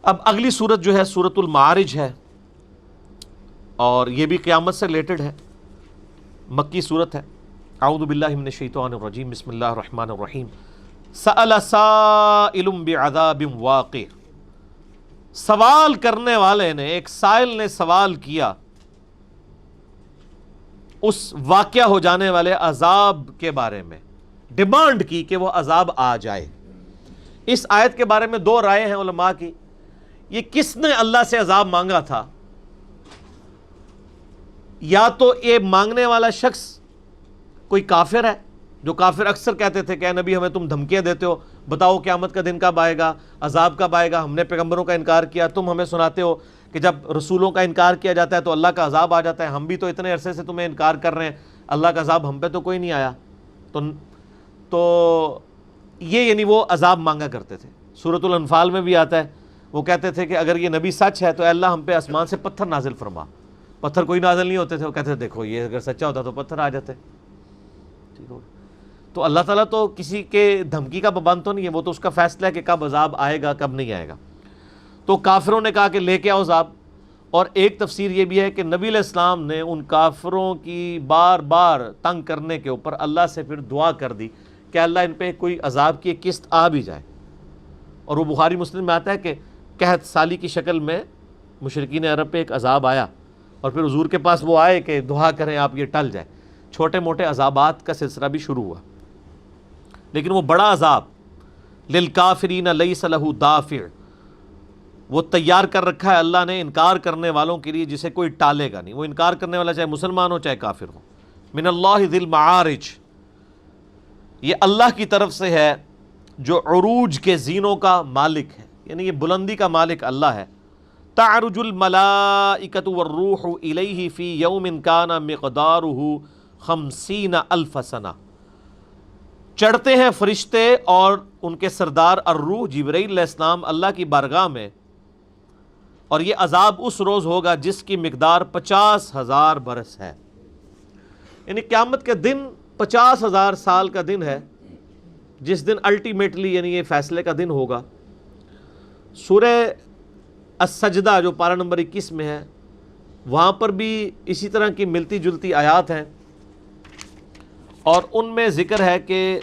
اب اگلی صورت جو ہے سورۃ المعارج ہے، اور یہ بھی قیامت سے ریلیٹڈ ہے، مکی صورت ہے۔ اعوذ باللہ من الشیطان الرجیم، بسم اللہ الرحمن الرحیم۔ سأل سائل بعذاب واقع، سوال کرنے والے نے، ایک سائل نے سوال کیا اس واقعہ ہو جانے والے عذاب کے بارے میں، ڈیمانڈ کی کہ وہ عذاب آ جائے۔ اس آیت کے بارے میں دو رائے ہیں علماء کی، یہ کس نے اللہ سے عذاب مانگا تھا؟ یا تو یہ مانگنے والا شخص کوئی کافر ہے، جو کافر اکثر کہتے تھے کہ اے نبی ہمیں تم دھمکیاں دیتے ہو، بتاؤ قیامت کا دن کب آئے گا، عذاب کب آئے گا، ہم نے پیغمبروں کا انکار کیا، تم ہمیں سناتے ہو کہ جب رسولوں کا انکار کیا جاتا ہے تو اللہ کا عذاب آ جاتا ہے، ہم بھی تو اتنے عرصے سے تمہیں انکار کر رہے ہیں، اللہ کا عذاب ہم پہ تو کوئی نہیں آیا۔ تو یہ یعنی وہ عذاب مانگا کرتے تھے۔ سورۃ الانفال میں بھی آتا ہے، وہ کہتے تھے کہ اگر یہ نبی سچ ہے تو اے اللہ ہم پہ آسمان سے پتھر نازل فرما۔ پتھر کوئی نازل نہیں ہوتے تھے، وہ کہتے تھے دیکھو یہ اگر سچا ہوتا تو پتھر آ جاتے۔ ٹھیک ہو، تو اللہ تعالیٰ تو کسی کے دھمکی کا پابند تو نہیں ہے، وہ تو اس کا فیصلہ ہے کہ کب عذاب آئے گا کب نہیں آئے گا۔ تو کافروں نے کہا کہ لے کے آؤ عذاب، اور ایک تفسیر یہ بھی ہے کہ نبی علیہ السلام نے ان کافروں کی بار بار تنگ کرنے کے اوپر اللہ سے پھر دعا کر دی کہ اللہ ان پہ کوئی عذاب کی ایک قسط آ بھی جائے۔ اور وہ بخاری مسلم میں آتا ہے کہ قحط سالی کی شکل میں مشرکین عرب پہ ایک عذاب آیا، اور پھر حضور کے پاس وہ آئے کہ دعا کریں آپ یہ ٹل جائے۔ چھوٹے موٹے عذابات کا سلسلہ بھی شروع ہوا، لیکن وہ بڑا عذاب للکافرین لیس لہ دافع، وہ تیار کر رکھا ہے اللہ نے انکار کرنے والوں کے لیے جسے کوئی ٹالے گا نہیں۔ وہ انکار کرنے والا چاہے مسلمان ہو چاہے کافر ہو۔ من اللہ ذی المعارج، یہ اللہ کی طرف سے ہے جو عروج کے زینوں کا مالک ہے، یعنی یہ بلندی کا مالک اللہ ہے۔ تعرج الملائکۃ والروح الیہ فی یوم کان مقدارہ 50,000 سنہ، چڑھتے ہیں فرشتے اور ان کے سردار الروح جبرائیل علیہ السلام اللہ کی بارگاہ میں، اور یہ عذاب اس روز ہوگا جس کی مقدار 50,000 برس ہے۔ یعنی قیامت کے دن 50,000 سال کا دن ہے، جس دن الٹیمیٹلی یعنی یہ فیصلے کا دن ہوگا۔ سورہ السجدہ جو پارہ نمبر 21 میں ہے، وہاں پر بھی اسی طرح کی ملتی جلتی آیات ہیں، اور ان میں ذکر ہے کہ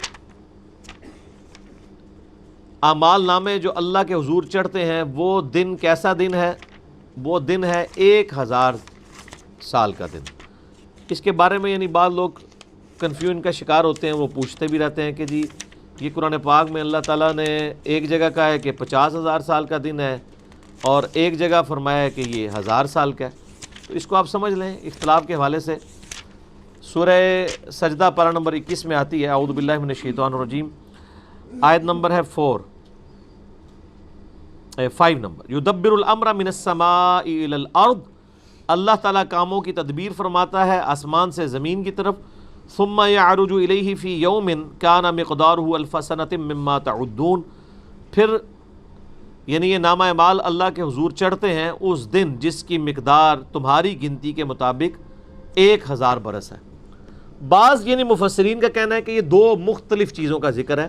اعمال نامے جو اللہ کے حضور چڑھتے ہیں وہ دن کیسا دن ہے؟ وہ دن ہے 1000 سال کا دن۔ اس کے بارے میں یعنی بعض لوگ کنفیوژن کا شکار ہوتے ہیں، وہ پوچھتے بھی رہتے ہیں کہ جی یہ قرآن پاک میں اللہ تعالیٰ نے ایک جگہ کہا ہے کہ 50,000 سال کا دن ہے، اور ایک جگہ فرمایا ہے کہ یہ 1000 سال کا ہے۔ تو اس کو آپ سمجھ لیں اختلاف کے حوالے سے۔ سورہ سجدہ پارہ نمبر 21 میں آتی ہے، اعوذ باللہ من الشیطان الرجیم، آیت نمبر ہے 5 نمبر۔ یدبر الامر من السماء الی الارض، اللہ تعالیٰ کاموں کی تدبیر فرماتا ہے آسمان سے زمین کی طرف۔ ثم یعرج الیہ فی یوم کان مقدارہ 1000 سنۃ مما تعدون، پھر یعنی یہ نامہ اعمال اللہ کے حضور چڑھتے ہیں اس دن جس کی مقدار تمہاری گنتی کے مطابق 1000 برس ہے۔ بعض یعنی مفسرین کا کہنا ہے کہ یہ دو مختلف چیزوں کا ذکر ہے۔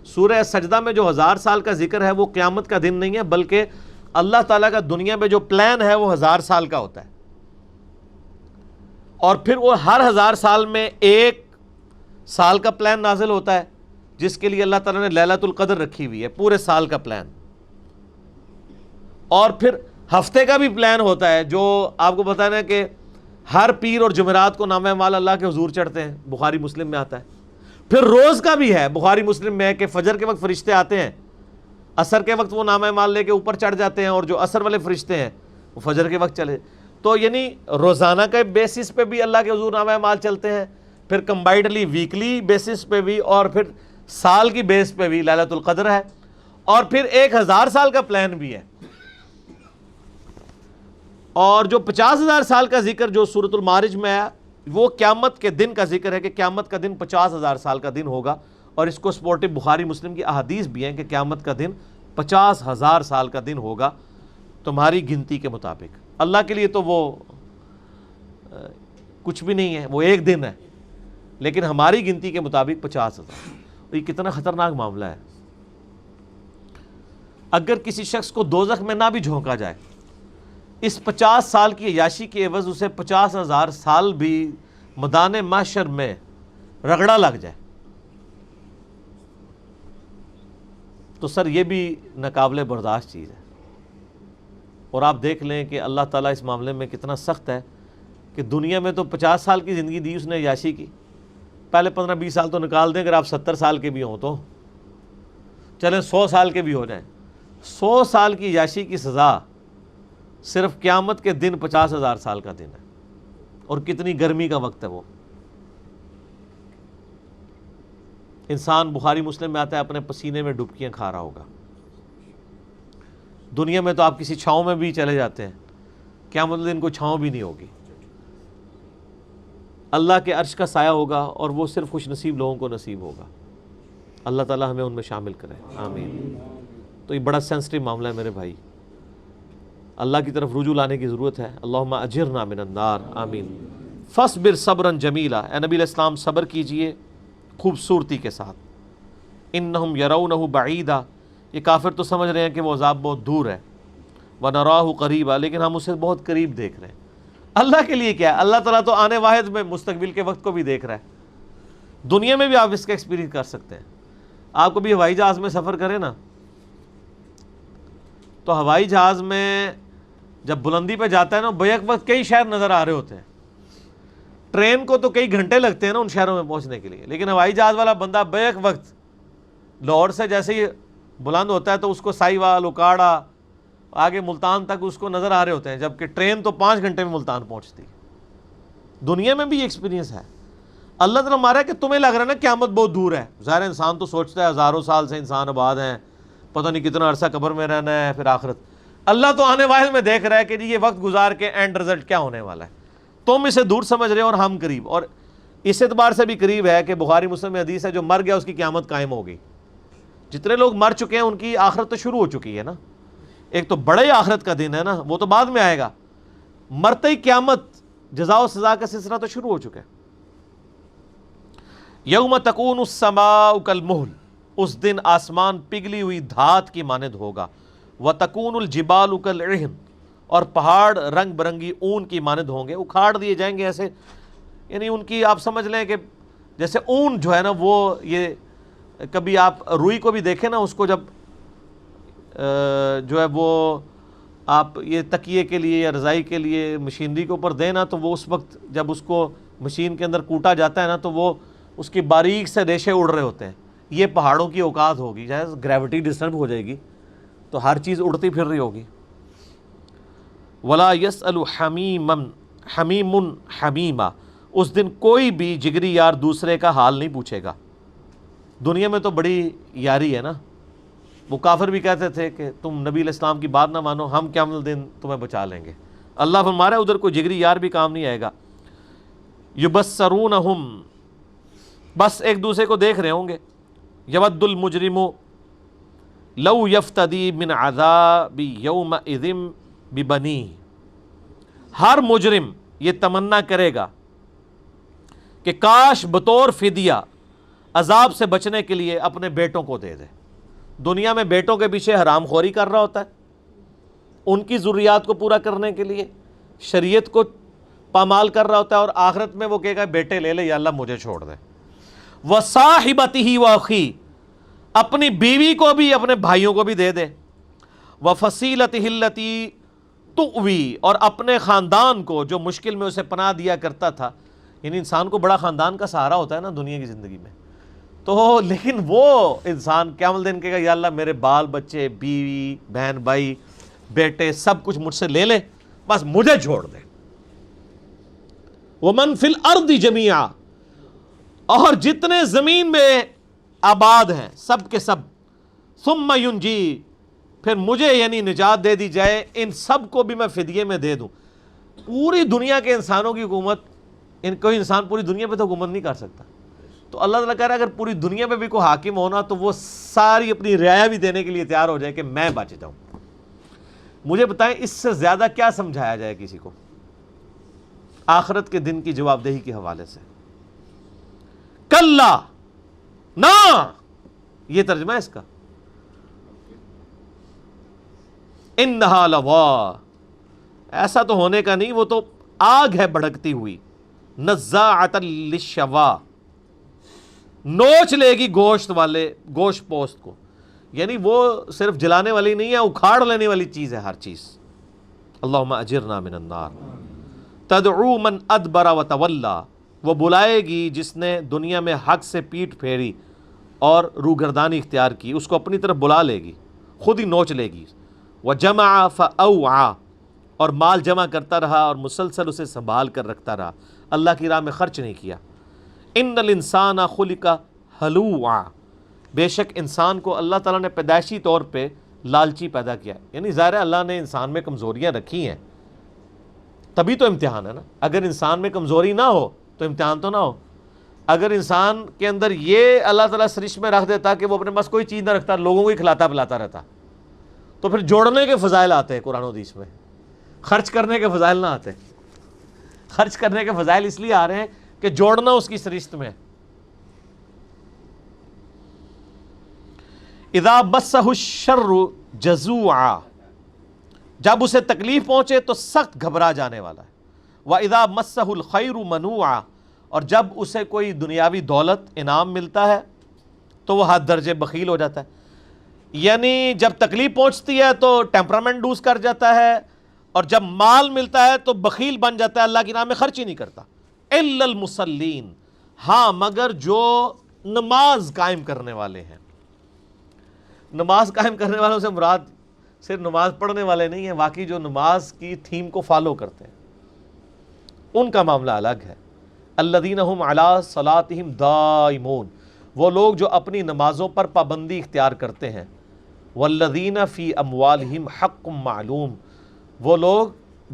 سورہ سجدہ میں جو 1000 سال کا ذکر ہے وہ قیامت کا دن نہیں ہے، بلکہ اللہ تعالیٰ کا دنیا میں جو پلان ہے وہ 1000 سال کا ہوتا ہے، اور پھر وہ ہر 1000 سال میں ایک سال کا پلان نازل ہوتا ہے، جس کے لیے اللہ تعالیٰ نے لیلۃ القدر رکھی ہوئی ہے، پورے سال کا پلان۔ اور پھر ہفتے کا بھی پلان ہوتا ہے، جو آپ کو بتانا ہے کہ ہر پیر اور جمعرات کو نامہ اعمال اللہ کے حضور چڑھتے ہیں، بخاری مسلم میں آتا ہے۔ پھر روز کا بھی ہے، بخاری مسلم میں ہے کہ فجر کے وقت فرشتے آتے ہیں، عصر کے وقت وہ نامہ اعمال لے کے اوپر چڑھ جاتے ہیں، اور جو عصر والے فرشتے ہیں وہ فجر کے وقت چلے۔ تو یعنی روزانہ کے بیسس پہ بھی اللہ کے حضور نامہ اعمال چلتے ہیں، پھر کمبائنڈلی ویکلی بیسس پہ بھی، اور پھر سال کی بیس پہ بھی لیلۃ القدر ہے، اور پھر 1000 سال کا پلان بھی ہے۔ اور جو 50,000 سال کا ذکر جو سورۃ المعارج میں ہے وہ قیامت کے دن کا ذکر ہے کہ قیامت کا دن 50,000 سال کا دن ہوگا، اور اس کو سپورٹو بخاری مسلم کی احادیث بھی ہیں کہ قیامت کا دن 50,000 سال کا دن ہوگا تمہاری گنتی کے مطابق۔ اللہ کے لیے تو وہ کچھ بھی نہیں ہے، وہ ایک دن ہے، لیکن ہماری گنتی کے مطابق 50,000۔ یہ کتنا خطرناک معاملہ ہے۔ اگر کسی شخص کو دوزخ میں نہ بھی جھونکا جائے، اس 50 سال کی عیاشی کے عوض اسے 50,000 سال بھی میدان محشر میں رگڑا لگ جائے، تو سر یہ بھی ناقابل برداشت چیز ہے۔ اور آپ دیکھ لیں کہ اللہ تعالیٰ اس معاملے میں کتنا سخت ہے کہ دنیا میں تو 50 سال کی زندگی دی اس نے عیاشی کی، پہلے 15-20 سال تو نکال دیں، اگر آپ 70 سال کے بھی ہوں تو چلیں 100 سال کے بھی ہو جائیں، 100 سال کی عیاشی کی سزا صرف قیامت کے دن 50,000 سال کا دن ہے، اور کتنی گرمی کا وقت ہے وہ۔ انسان بخاری مسلم میں آتا ہے اپنے پسینے میں ڈبکیاں کھا رہا ہوگا۔ دنیا میں تو آپ کسی چھاؤں میں بھی چلے جاتے ہیں، قیامت کے دن کوئی چھاؤں بھی نہیں ہوگی، اللہ کے عرش کا سایہ ہوگا، اور وہ صرف خوش نصیب لوگوں کو نصیب ہوگا۔ اللہ تعالیٰ ہمیں ان میں شامل کرے، آمین۔ تو یہ بڑا سینسٹیو معاملہ ہے میرے بھائی، اللہ کی طرف رجوع لانے کی ضرورت ہے۔ اللہم اجرنا من النار، آمین۔ فاصبر صبرا جمیلا، اے نبی علیہ السلام صبر کیجئے خوبصورتی کے ساتھ۔ انہم یرونہ بعیدا، یہ کافر تو سمجھ رہے ہیں کہ وہ عذاب بہت دور ہے، ونراہ قریبا، لیکن ہم اسے بہت قریب دیکھ رہے ہیں۔ اللہ کے لیے کیا ہے؟ اللہ تعالیٰ تو آنے واحد میں مستقبل کے وقت کو بھی دیکھ رہا ہے، دنیا میں بھی آپ اس کا ایکسپیرینس کر سکتے ہیں۔ آپ کو بھی ہوائی جہاز میں سفر کریں نا، تو ہوائی جہاز میں جب بلندی پہ جاتا ہے نا، بیک وقت کئی شہر نظر آ رہے ہوتے ہیں۔ ٹرین کو تو کئی گھنٹے لگتے ہیں نا ان شہروں میں پہنچنے کے لیے، لیکن ہوائی جہاز والا بندہ بیک وقت لاہور سے جیسے ہی بلند ہوتا ہے تو اس کو سائیوال، اکاڑا، آگے ملتان تک اس کو نظر آ رہے ہوتے ہیں، جبکہ ٹرین تو 5 گھنٹے میں ملتان پہنچتی ہے۔ دنیا میں بھی یہ ایکسپیرینس ہے۔ اللہ تعالیٰ مارا ہے کہ تمہیں لگ رہا ہے نا قیامت بہت دور ہے، ظاہر انسان تو سوچتا ہے ہزاروں سال سے انسان آباد ہیں، پتہ نہیں کتنا عرصہ قبر میں رہنا ہے، پھر آخرت۔ اللہ تو آنے واحد میں دیکھ رہا ہے کہ جی یہ وقت گزار کے اینڈ رزلٹ کیا ہونے والا ہے، تم اسے دور سمجھ رہے ہو اور ہم قریب۔ اور اس اعتبار سے بھی قریب ہے کہ بخاری مسلم میں حدیث ہے، جو مر گیا اس کی قیامت قائم ہوگی۔ جتنے لوگ مر چکے ہیں ان کی آخرت تو شروع ہو چکی ہے نا، ایک تو بڑے آخرت کا دن ہے نا، وہ تو بعد میں آئے گا، مرتے ہی قیامت، جزا و سزا کا سلسلہ تو شروع ہو چکا ہے۔ یوم تکون السماء کالمہل، اس دن آسمان پگھلی ہوئی دھات کی مانند ہوگا، وتکون الجبال کالعہن، اور پہاڑ رنگ برنگی اون کی مانند ہوں گے، اکھاڑ دیے جائیں گے ایسے، یعنی ان کی آپ سمجھ لیں کہ جیسے اون جو ہے نا، وہ یہ کبھی آپ روئی کو بھی دیکھیں نا، اس کو جب جو ہے وہ آپ یہ تکیے کے لیے یا رضائی کے لیے مشینری کے اوپر دیں نا، تو وہ اس وقت جب اس کو مشین کے اندر کوٹا جاتا ہے نا، تو وہ اس کی باریک سے ریشے اڑ رہے ہوتے ہیں۔ یہ پہاڑوں کی اوقات ہوگی، جیسے گریوٹی ڈسٹرب ہو جائے گی تو ہر چیز اڑتی پھر رہی ہوگی۔ وَلَا يَسْأَلُ حَمِيمٌ حَمِيمًا، اس دن کوئی بھی جگری یار دوسرے کا حال نہیں پوچھے گا۔ دنیا میں تو بڑی یاری ہے نا، وہ کافر بھی کہتے تھے کہ تم نبی علیہ السلام کی بات نہ مانو، ہم قیامت دن تمہیں بچا لیں گے۔ اللہ فرما رہا ہے ادھر کوئی جگری یار بھی کام نہیں آئے گا۔ یبصرونہم، بس ایک دوسرے کو دیکھ رہے ہوں گے۔ یود المجرم لو یفتدی من عذاب یومئذ ببنیہ، ہر مجرم یہ تمنا کرے گا کہ کاش بطور فدیہ عذاب سے بچنے کے لیے اپنے بیٹوں کو دے دے۔ دنیا میں بیٹوں کے پیچھے حرام خوری کر رہا ہوتا ہے، ان کی ضروریات کو پورا کرنے کے لیے شریعت کو پامال کر رہا ہوتا ہے، اور آخرت میں وہ کہے گا بیٹے لے لے یا اللہ مجھے چھوڑ دے۔ وَصَاحِبَتِهِ وَأَخِيهِ، اپنی بیوی کو بھی اپنے بھائیوں کو بھی دے دے۔ وَفَصِيلَتِهِ الَّتِي تُؤْوِي، اور اپنے خاندان کو جو مشکل میں اسے پناہ دیا کرتا تھا، یعنی انسان کو بڑا خاندان کا سہارا ہوتا ہے نا دنیا کی زندگی میں، تو لیکن وہ انسان قیامت دن کہے گا یا اللہ میرے بال بچے، بیوی، بہن بھائی، بیٹے سب کچھ مجھ سے لے لے، بس مجھے چھوڑ دے۔ وَمَن فِي الْأَرْضِ جَمِيعًا، اور جتنے زمین میں آباد ہیں سب کے سب، ثُمَّ يُنْجِي، پھر مجھے یعنی نجات دے دی جائے، ان سب کو بھی میں فدیے میں دے دوں۔ پوری دنیا کے انسانوں کی حکومت، کوئی انسان پوری دنیا پہ تو حکومت نہیں کر سکتا، تو اللہ تعالیٰ کہہ رہا ہے اگر پوری دنیا میں بھی کوئی حاکم ہونا تو وہ ساری اپنی رعایا بھی دینے کے لیے تیار ہو جائے کہ میں بچ جاؤں۔ مجھے بتائیں اس سے زیادہ کیا سمجھایا جائے کسی کو آخرت کے دن کی جواب دہی کے حوالے سے؟ کلا، نہ، یہ ترجمہ ہے اس کا۔ انہا لوا، ایسا تو ہونے کا نہیں، وہ تو آگ ہے بھڑکتی ہوئی، نزاعۃ للشوا، نوچ لے گی گوشت پوست کو، یعنی وہ صرف جلانے والی نہیں ہے، اکھاڑ لینے والی چیز ہے ہر چیز۔ اللہم اجرنا من النار۔ تدعو من ادبر وتولی، وہ بلائے گی جس نے دنیا میں حق سے پیٹھ پھیری اور روگردانی اختیار کی، اس کو اپنی طرف بلا لے گی، خود ہی نوچ لے گی۔ وجمع فاوعى، اور مال جمع کرتا رہا اور مسلسل اسے سنبھال کر رکھتا رہا، اللہ کی راہ میں خرچ نہیں کیا۔ ان الانسان خلق ہلوعا، بے شک انسان کو اللہ تعالیٰ نے پیدائشی طور پہ لالچی پیدا کیا، یعنی ظاہر ہے اللہ نے انسان میں کمزوریاں رکھی ہیں، تبھی تو امتحان ہے نا۔ اگر انسان میں کمزوری نہ ہو تو امتحان تو نہ ہو۔ اگر انسان کے اندر یہ اللہ تعالیٰ سرشت میں رکھ دیتا کہ وہ اپنے پاس کوئی چیز نہ رکھتا، لوگوں کو ہی کھلاتا پلاتا رہتا، تو پھر جوڑنے کے فضائل آتے ہیں قرآن و حدیث میں، خرچ کرنے کے فضائل نہ آتے۔ خرچ کرنے کے فضائل اس لیے آ رہے ہیں کہ جوڑنا اس کی سرشت میں۔ اذا مسہ الشر جزوعا، جب اسے تکلیف پہنچے تو سخت گھبرا جانے والا ہے۔ وَإِذَا مَسَّهُ الْخَيْرُ مَنُوعًا، اور جب اسے کوئی دنیاوی دولت انعام ملتا ہے تو وہ حد درجے بخیل ہو جاتا ہے، یعنی جب تکلیف پہنچتی ہے تو ٹیمپرامنٹ لوز کر جاتا ہے، اور جب مال ملتا ہے تو بخیل بن جاتا ہے، اللہ کی راہ میں خرچ ہی نہیں کرتا۔ إِلَّا الْمُصَلِّينَ، ہاں مگر جو نماز قائم کرنے والے ہیں۔ نماز قائم کرنے والوں سے مراد صرف نماز پڑھنے والے نہیں ہیں، واقعی جو نماز کی تھیم کو فالو کرتے ہیں ان کا معاملہ الگ ہے۔ الذین هم علی صلاتہم دائمون، وہ لوگ جو اپنی نمازوں پر پابندی اختیار کرتے ہیں۔ والذین فی اموالہم حق معلوم، وہ لوگ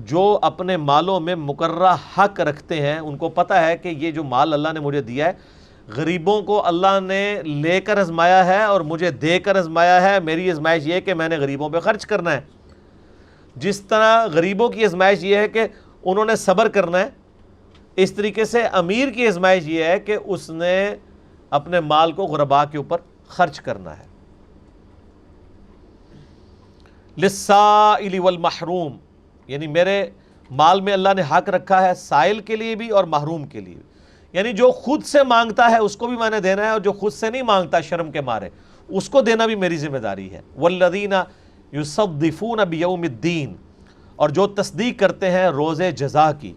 جو اپنے مالوں میں مقررہ حق رکھتے ہیں، ان کو پتہ ہے کہ یہ جو مال اللہ نے مجھے دیا ہے، غریبوں کو اللہ نے لے کر آزمایا ہے اور مجھے دے کر آزمایا ہے، میری آزمائش یہ ہے کہ میں نے غریبوں پہ خرچ کرنا ہے۔ جس طرح غریبوں کی آزمائش یہ ہے کہ انہوں نے صبر کرنا ہے، اس طریقے سے امیر کی آزمائش یہ ہے کہ اس نے اپنے مال کو غرباء کے اوپر خرچ کرنا ہے۔ للسائل والمحروم، یعنی میرے مال میں اللہ نے حق رکھا ہے سائل کے لیے بھی اور محروم کے لیے بھی، یعنی جو خود سے مانگتا ہے اس کو بھی میں نے دینا ہے، اور جو خود سے نہیں مانگتا شرم کے مارے اس کو دینا بھی میری ذمہ داری ہے۔ والذین یصدفون بیوم الدین، اور جو تصدیق کرتے ہیں روز جزا کی۔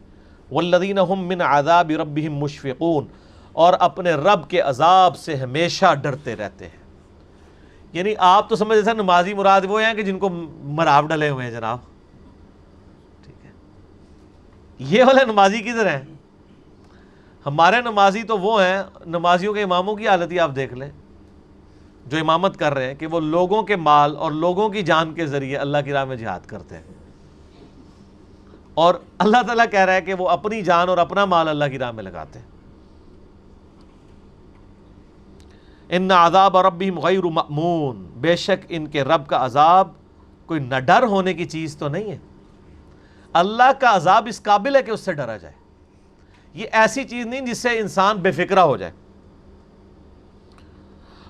والذین هم من عذاب ربہم مشفقون، اور اپنے رب کے عذاب سے ہمیشہ ڈرتے رہتے ہیں۔ یعنی آپ تو سمجھ جیسا نمازی مراد وہ ہیں کہ جن کو مراب ڈلے ہوئے ہیں جناب، ٹھیک ہے، یہ والے نمازی کدھر ہیں؟ ہمارے نمازی تو وہ ہیں، نمازیوں کے اماموں کی حالت ہی آپ دیکھ لیں جو امامت کر رہے ہیں، کہ وہ لوگوں کے مال اور لوگوں کی جان کے ذریعے اللہ کی راہ میں جہاد کرتے ہیں، اور اللہ تعالیٰ کہہ رہا ہے کہ وہ اپنی جان اور اپنا مال اللہ کی راہ میں لگاتے ہیں۔ ان عذاب ربہم غیر مأمون، بے شک ان کے رب کا عذاب کوئی نہ ڈر ہونے کی چیز تو نہیں ہے۔ اللہ کا عذاب اس قابل ہے کہ اس سے ڈرا جائے، یہ ایسی چیز نہیں جس سے انسان بے فکرہ ہو جائے۔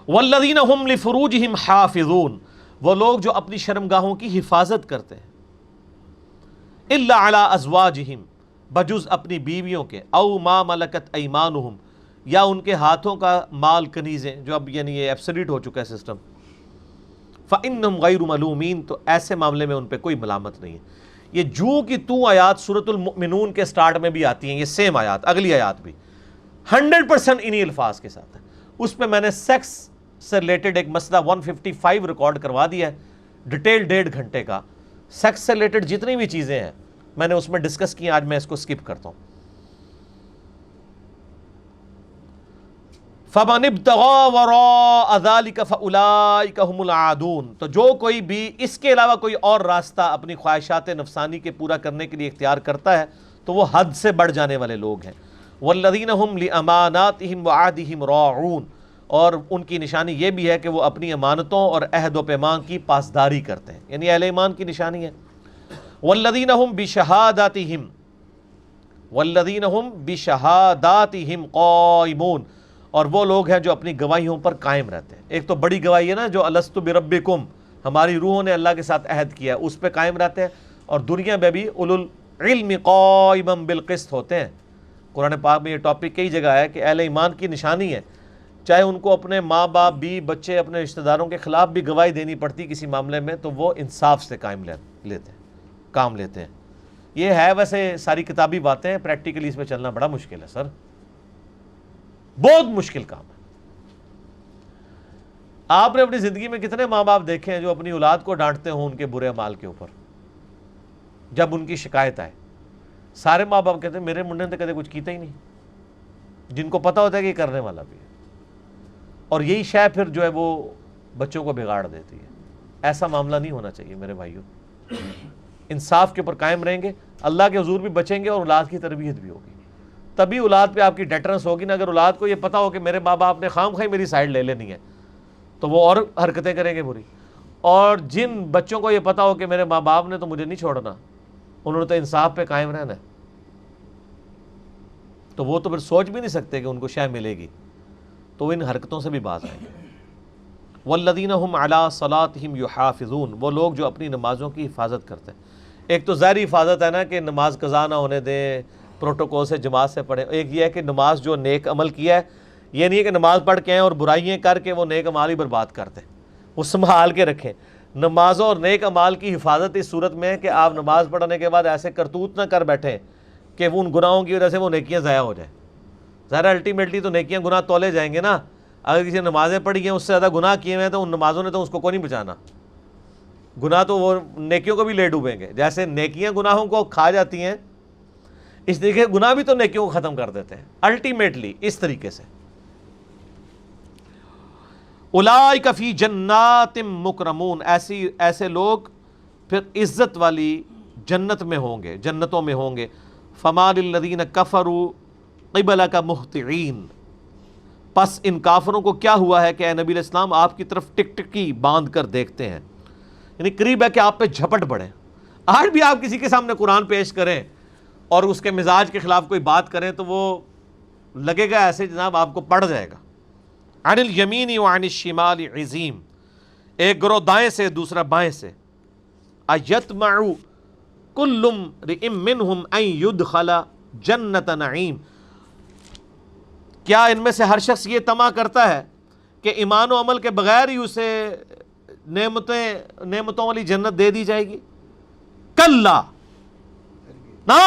والذین هم لفروجہم حافظون، وہ لوگ جو اپنی شرمگاہوں کی حفاظت کرتے ہیں۔ الا علی ازواجہم، بجز اپنی بیویوں کے، او ما ملکت ایمانہم، یا ان کے ہاتھوں کا مال کنیزیں، جو اب یعنی یہ ایبسلیٹ ہو چکا ہے سسٹم۔ فإنہم غیر ملومین، تو ایسے معاملے میں ان پہ کوئی ملامت نہیں ہے۔ یہ جو کی تو آیات سورۃ المؤمنون کے سٹارٹ میں بھی آتی ہیں، یہ سیم آیات، اگلی آیات بھی 100% انہی الفاظ کے ساتھ ہے۔ اس پہ میں نے سیکس سے ریلیٹڈ ایک مسئلہ 155 ریکارڈ کروا دیا ہے، ڈیٹیل 1.5 گھنٹے کا، سیکس سے ریلیٹڈ جتنی بھی چیزیں ہیں میں نے اس میں ڈسکس کی، آج میں اس کو سکپ کرتا ہوں۔ فَمَنِ ابْتَغَىٰ وَرَاءَ ذَلِكَ فَأُولَٰئِكَ هُمُ الْعَادُونَ، تو جو کوئی بھی اس کے علاوہ کوئی اور راستہ اپنی خواہشات نفسانی کے پورا کرنے کے لیے اختیار کرتا ہے تو وہ حد سے بڑھ جانے والے لوگ ہیں۔ وَالَّذِينَ هُمْ لِأَمَانَاتِهِمْ وَعَهْدِهِمْ رَاعُونَ، اور ان کی نشانی یہ بھی ہے کہ وہ اپنی امانتوں اور عہد و پیمان کی پاسداری کرتے ہیں، یعنی اہل ایمان کی نشانی ہے۔ وَالَّذِينَ هُمْ بِشَهَادَاتِهِمْ وَالَّذِينَ هُمْ بِشَهَادَاتِهِمْ قَائِمُونَ، اور وہ لوگ ہیں جو اپنی گواہیوں پر قائم رہتے ہیں۔ ایک تو بڑی گواہی ہے نا جو الستُ بربکم، ہماری روحوں نے اللہ کے ساتھ عہد کیا ہے، اس پہ قائم رہتے ہیں، اور دنیا میں بھی اولو العلم قائما بالقسط ہوتے ہیں۔ قرآن پاک میں یہ ٹاپک کئی جگہ ہے کہ اہل ایمان کی نشانی ہے، چاہے ان کو اپنے ماں باپ، بیوی بچے، اپنے رشتہ داروں کے خلاف بھی گواہی دینی پڑتی کسی معاملے میں، تو وہ انصاف سے کام لیتے ہیں۔ یہ ہے ویسے ساری کتابی باتیں، پریکٹیکلی اس پہ چلنا بڑا مشکل ہے سر، بہت مشکل کام ہے۔ آپ نے اپنی زندگی میں کتنے ماں باپ دیکھے ہیں جو اپنی اولاد کو ڈانٹتے ہوں ان کے برے اعمال کے اوپر، جب ان کی شکایت آئے؟ سارے ماں باپ کہتے ہیں میرے منڈے نے تو کدے کچھ کیتا ہی نہیں، جن کو پتہ ہوتا ہے کہ یہ کرنے والا بھی ہے، اور یہی شے پھر جو ہے وہ بچوں کو بگاڑ دیتی ہے۔ ایسا معاملہ نہیں ہونا چاہیے میرے بھائیوں، انصاف کے اوپر قائم رہیں گے، اللہ کے حضور بھی بچیں گے، اور اولاد کی تربیت بھی ہوگی، تبھی اولاد پہ آپ کی ڈیٹرنس ہوگی نا۔ اگر اولاد کو یہ پتہ ہو کہ میرے ماں باپ نے خام خواہ میری سائڈ لے لینی ہے، تو وہ اور حرکتیں کریں گے بری۔ اور جن بچوں کو یہ پتہ ہو کہ میرے ماں باپ نے تو مجھے نہیں چھوڑنا، انہوں نے تو انصاف پہ قائم رہنا ہے، تو وہ تو پھر سوچ بھی نہیں سکتے کہ ان کو شے ملے گی، تو ان حرکتوں سے بھی باز آئیں گے۔ والذین هم علی صلاتہم یحافظون، وہ لوگ جو اپنی نمازوں کی حفاظت کرتے ہیں۔ ایک تو ظاہری حفاظت ہے نا کہ نماز قضا نہ ہونے دیں، پروٹوکول سے جماعت سے پڑھیں۔ ایک یہ ہے کہ نماز جو نیک عمل کیا ہے، یہ نہیں ہے کہ نماز پڑھ کے آئیں اور برائیاں کر کے وہ نیک عمال ہی برباد کر دیں، وہ سنبھال کے رکھیں۔ نمازوں اور نیک عمال کی حفاظت اس صورت میں ہے کہ آپ نماز پڑھنے کے بعد ایسے کرتوت نہ کر بیٹھیں کہ وہ ان گناہوں کی وجہ سے وہ نیکیاں ضائع ہو جائیں۔ ظاہر الٹیمیٹلی تو نیکیاں گناہ تولے جائیں گے نا۔ اگر کسی نے نمازیں پڑھی ہیں، اس سے زیادہ گناہ کیے ہوئے ہیں، تو ان نمازوں نے تو اس کو کوئی نہیں بچانا، گناہ تو وہ نیکیوں کو بھی لے ڈوبیں گے۔ جیسے نیکیاں گناہوں کو کھا جاتی ہیں، اس طریقے گناہ بھی تو نیکیوں کو ختم کر دیتے ہیں الٹیمیٹلی، اس طریقے سے۔ اولئک فی جنات مکرمون، ایسے لوگ پھر عزت والی جنت میں ہوں گے، جنتوں میں ہوں گے۔ فما للذین کفروا قبلک مہطعین، پس ان کافروں کو کیا ہوا ہے کہ اے نبی علیہ السلام آپ کی طرف ٹکٹکی باندھ کر دیکھتے ہیں، یعنی قریب ہے کہ آپ پہ جھپٹ پڑیں۔ آج بھی آپ کسی کے سامنے قرآن پیش کریں اور اس کے مزاج کے خلاف کوئی بات کریں تو وہ لگے گا ایسے جناب آپ کو پڑ جائے گا۔ عن الیمین وعن الشمال عزیم، ایک گروہ دائیں سے دوسرا بائیں سے۔ ایطمع کل امرئ منہم ان یدخل جنت نعیم، کیا ان میں سے ہر شخص یہ طمع کرتا ہے کہ ایمان و عمل کے بغیر ہی اسے نعمتوں والی جنت دے دی جائے گی؟ کلا، نہ،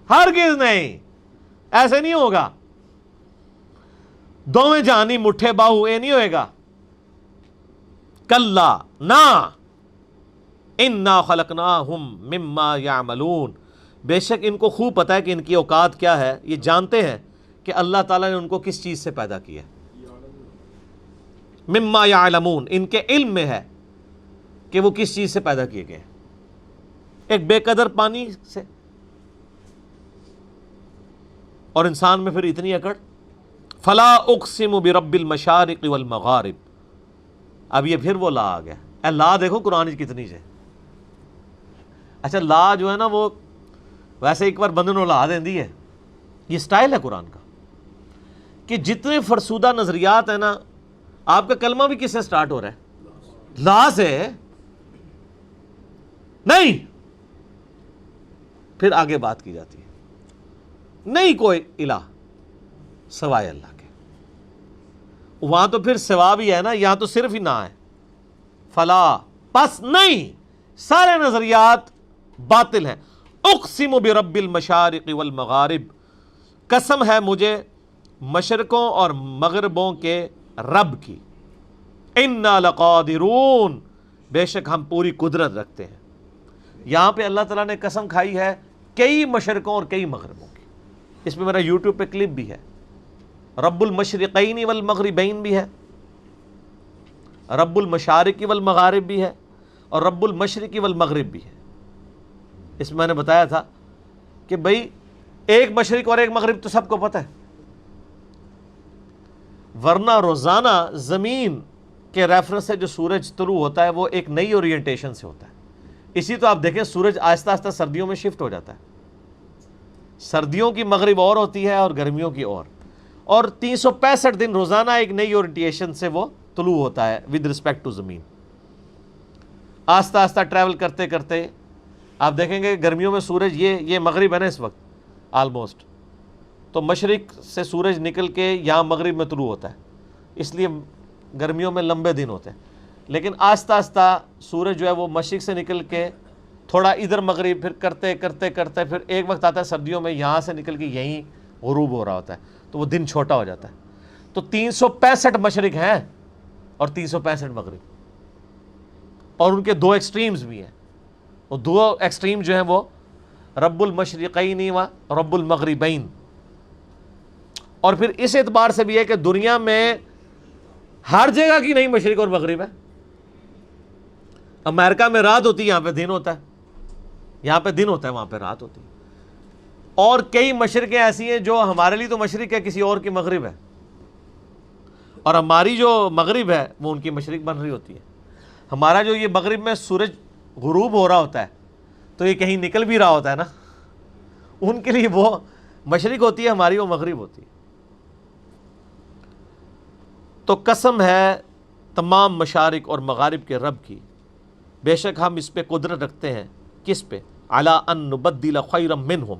ہرگز نہیں، ایسے نہیں ہوگا۔ دوویں جہانی مٹھے باہو، اے نہیں ہوئے گا۔ کلا، نہ، انا خلقناہم مما یعملون، بے شک ان کو خوب پتہ ہے کہ ان کی اوقات کیا ہے، یہ جانتے ہیں کہ اللہ تعالیٰ نے ان کو کس چیز سے پیدا کیا ہے۔ مما یعلمون، ان کے علم میں ہے کہ وہ کس چیز سے پیدا کیے گئے، ایک بے قدر پانی سے، اور انسان میں پھر اتنی اکڑ۔ فلا اقسم برب المشارق والمغارب، اب یہ پھر وہ لا آ گیا۔ اے لا دیکھو قرآن کتنی سے، اچھا لا جو ہے نا وہ ویسے ایک بار بندے نو لا دیندی ہے، یہ سٹائل ہے قرآن کا کہ جتنے فرسودہ نظریات ہیں نا، آپ کا کلمہ بھی کس سے سٹارٹ ہو رہا ہے؟ لا سے، نہیں، پھر آگے بات کی جاتی ہے، نہیں کوئی الہ سوائے اللہ کے۔ وہاں تو پھر سوا بھی ہے نا، یہاں تو صرف ہی نہ ہے۔ فلا، پس نہیں، سارے نظریات باطل ہیں۔ اقسم برب المشارق والمغارب، قسم ہے مجھے مشرقوں اور مغربوں کے رب کی۔ انا لقادرون، بے شک ہم پوری قدرت رکھتے ہیں۔ یہاں پہ اللہ تعالیٰ نے قسم کھائی ہے کئی مشرقوں اور کئی مغربوں کی۔ اس میں میرا یوٹیوب پہ کلپ بھی ہے، رب المشرقین والمغربین بھی ہے، رب المشارق والمغارب بھی ہے، اور رب المشرق والمغرب بھی ہے۔ اس میں نے بتایا تھا کہ بھئی ایک مشرق اور ایک مغرب تو سب کو پتہ ہے، ورنہ روزانہ زمین کے ریفرنس سے جو سورج طلوع ہوتا ہے وہ ایک نئی اورینٹیشن سے ہوتا ہے۔ اسی تو آپ دیکھیں سورج آہستہ آہستہ سردیوں میں شفٹ ہو جاتا ہے، سردیوں کی مغرب اور ہوتی ہے اور گرمیوں کی اور 365 دن روزانہ ایک نئی اورینٹیشن سے وہ طلوع ہوتا ہے ود رسپیکٹ ٹو زمین۔ آہستہ آہستہ ٹریول کرتے کرتے آپ دیکھیں گے گرمیوں میں سورج یہ مغرب ہے نا اس وقت آلموسٹ، تو مشرق سے سورج نکل کے یہاں مغرب میں طلوع ہوتا ہے، اس لیے گرمیوں میں لمبے دن ہوتے ہیں. لیکن آہستہ آہستہ سورج جو ہے وہ مشرق سے نکل کے تھوڑا ادھر مغرب، پھر کرتے کرتے کرتے پھر ایک وقت آتا ہے سردیوں میں یہاں سے نکل کے یہیں غروب ہو رہا ہوتا ہے، تو وہ دن چھوٹا ہو جاتا ہے. تو 365 مشرق ہیں اور 365 مغرب، اور ان کے دو ایکسٹریمز بھی ہیں. وہ دو ایکسٹریم جو ہیں وہ رب المشرقین و رب المغربین. اور پھر اس اعتبار سے بھی ہے کہ دنیا میں ہر جگہ کی نہیں مشرق اور مغرب ہے. امریکہ میں رات ہوتی ہے، یہاں پہ دن ہوتا ہے، یہاں پہ دن ہوتا ہے، وہاں پہ رات ہوتی ہے. اور کئی مشرقیں ایسی ہیں جو ہمارے لیے تو مشرق ہے، کسی اور کی مغرب ہے، اور ہماری جو مغرب ہے وہ ان کی مشرق بن رہی ہوتی ہے. ہمارا جو یہ مغرب میں سورج غروب ہو رہا ہوتا ہے تو یہ کہیں نکل بھی رہا ہوتا ہے نا، ان کے لیے وہ مشرق ہوتی ہے، ہماری وہ مغرب ہوتی ہے. تو قسم ہے تمام مشارق اور مغارب کے رب کی، بے شک ہم اس پہ قدرت رکھتے ہیں. کس پہ؟ علی ان نبدل خیرا منہم،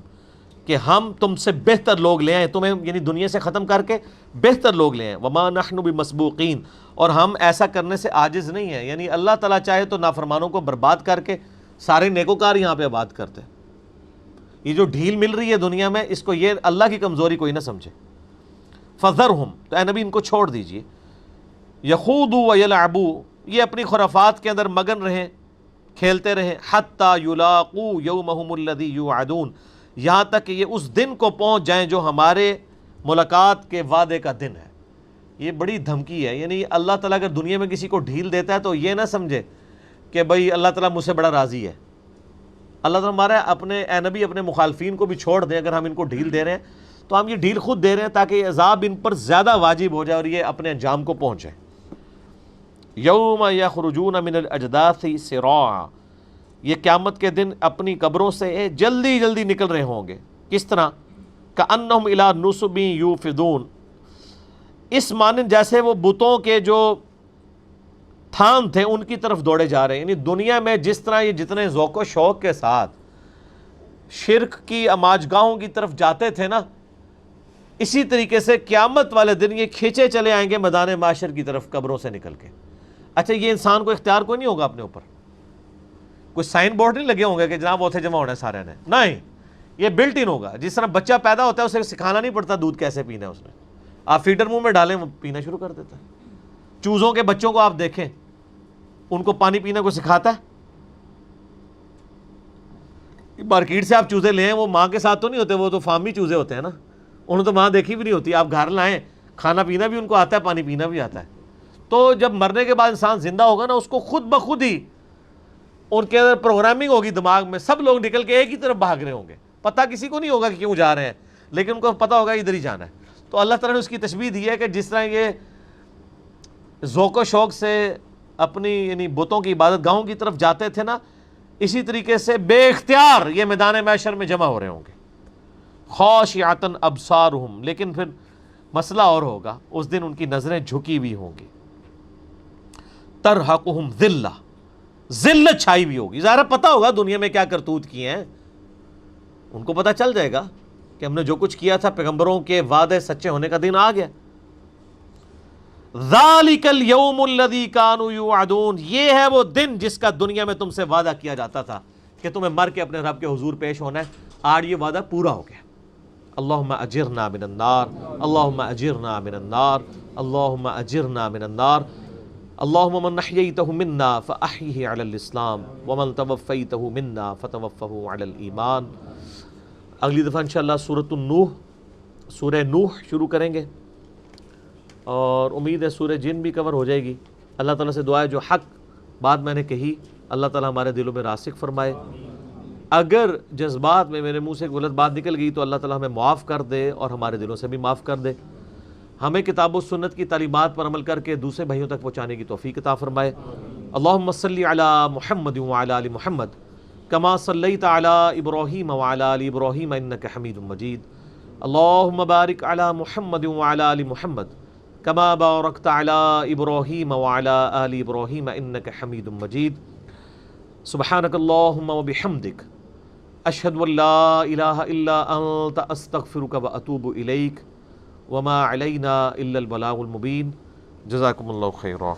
کہ ہم تم سے بہتر لوگ لے آئیں، تمہیں یعنی دنیا سے ختم کر کے بہتر لوگ لے آئیں. وما نحن بمسبوقین، اور ہم ایسا کرنے سے عاجز نہیں ہیں. یعنی اللہ تعالیٰ چاہے تو نافرمانوں کو برباد کر کے سارے نیکوکار یہاں پہ آباد کرتے. یہ جو ڈھیل مل رہی ہے دنیا میں، اس کو یہ اللہ کی کمزوری کوئی نہ سمجھے. فذرہم، تو اے نبی ان کو چھوڑ دیجئے. یخوضوا ویلعبوا، یہ اپنی خرافات کے اندر مگن رہیں، کھیلتے رہیں. حتی یلاقوا یومہم الذی یوعدون، یہاں تک کہ یہ اس دن کو پہنچ جائیں جو ہمارے ملاقات کے وعدے کا دن ہے. یہ بڑی دھمکی ہے. یعنی اللہ تعالیٰ اگر دنیا میں کسی کو ڈھیل دیتا ہے تو یہ نہ سمجھے کہ بھئی اللہ تعالیٰ مجھ سے بڑا راضی ہے. اللہ تعالیٰ ہمارے اپنے اے نبی اپنے مخالفین کو بھی چھوڑ دیں. اگر ہم ان کو ڈھیل دے رہے ہیں تو ہم یہ ڈھیل خود دے رہے ہیں تاکہ عذاب ان پر زیادہ واجب ہو جائے اور یہ اپنے انجام کو پہنچے. یوم یخرجون من الاجداث سراعا، یہ قیامت کے دن اپنی قبروں سے جلدی جلدی نکل رہے ہوں گے. کس طرح؟ کأنہم الی نصب یوفدون، اس مانند جیسے وہ بتوں کے جو تھان تھے ان کی طرف دوڑے جا رہے ہیں. یعنی دنیا میں جس طرح یہ جتنے ذوق و شوق کے ساتھ شرک کی اماجگاہوں کی طرف جاتے تھے نا، اسی طریقے سے قیامت والے دن یہ کھینچے چلے آئیں گے میدان معاشر کی طرف قبروں سے نکل کے. اچھا، یہ انسان کو اختیار کوئی نہیں ہوگا اپنے اوپر، کوئی سائن بورڈ نہیں لگے ہوں گے کہ جناب اوتھے جمع ہونا ہے سارے نے، نہیں، یہ بلٹ ان ہوگا. جس طرح بچہ پیدا ہوتا ہے اسے سکھانا نہیں پڑتا دودھ کیسے پینا ہے، اس نے آپ فیڈر منہ میں ڈالیں وہ پینا شروع کر دیتا ہے. چوزوں کے بچوں کو آپ دیکھیں، ان کو پانی پینا کو سکھاتا ہے. مارکیٹ سے آپ چوزے لے ہیں، وہ ماں کے ساتھ تو نہیں ہوتے، وہ تو فارمی چوزے ہوتے ہیں نا، انہوں تو ماں دیکھی بھی نہیں ہوتی. آپ گھر لائیں، کھانا پینا بھی ان کو آتا ہے، پانی پینا بھی آتا ہے. تو جب مرنے کے بعد انسان زندہ ہوگا نا، اس کو خود بخود ہی ان کے اندر پروگرامنگ ہوگی دماغ میں، سب لوگ نکل کے ایک ہی طرف بھاگ رہے ہوں گے. پتہ کسی کو نہیں ہوگا کہ کیوں جا رہے ہیں، لیکن ان کو پتہ ہوگا ادھر ہی جانا ہے. تو اللہ تعالیٰ نے اس کی تشبیہ دی ہے کہ جس طرح یہ ذوق و شوق سے اپنی یعنی بتوں کی عبادت گاہوں کی طرف جاتے تھے نا، اسی طریقے سے بے اختیار یہ میدان محشر میں جمع ہو رہے ہوں گے. خاشعۃ ابصارہم، لیکن پھر مسئلہ اور ہوگا، اس دن ان کی نظریں جھکی ہوئی ہوں گی. ترحقہم ذلہ، ذلت چھائی ہوئی ہوگی. ظاہر پتہ ہوگا دنیا میں کیا کرتوت کیے ہیں، ان کو پتہ چل جائے گا کہ ہم نے جو کچھ کیا تھا، پیغمبروں کے وعدے سچے ہونے کا دن آ گیا. ذالک الیوم الذی کانوا یوعدون، یہ ہے وہ دن جس کا دنیا میں تم سے وعدہ کیا جاتا تھا کہ تمہیں مر کے اپنے رب کے حضور پیش ہونا ہے. آج یہ وعدہ پورا ہو گیا. اللہم اجرنا من النار، اللہم اجرنا من النار، اللہم اجرنا من النار. اللہم من احییتہ منا فاحیہ علی الاسلام ومن توفیتہ منا فتوفہ علی الایمان. اگلی دفعہ انشاءاللہ سورہ نوح شروع کریں گے، اور امید ہے سورہ جن بھی کور ہو جائے گی. اللہ تعالیٰ سے دعا ہے جو حق بات میں نے کہی اللہ تعالیٰ ہمارے دلوں میں راسخ فرمائے. اگر جذبات میں میرے منہ سے غلط بات نکل گئی تو اللہ تعالیٰ ہمیں معاف کر دے اور ہمارے دلوں سے بھی معاف کر دے. ہمیں کتاب و سنت کی تعلیمات پر عمل کر کے دوسرے بھائیوں تک پہنچانے کی توفیق عطا فرمائے. اللہم صلی علی محمد وعلی آل محمد کما صلیت علی ابراہیم وعلی آل ابراہیم انک حمید مجید. اللہم بارک علی محمد وعلی آل محمد کما بارکت علی ابراہیم وعلی آل ابراہیم انک حمید مجید. سبحانک اللہم و بحمدک اشہد ان لا الہ الا انت استغفرک و اتوب الیک وما علینا الا البلاغ المبین. جزاکم اللہ خیرا.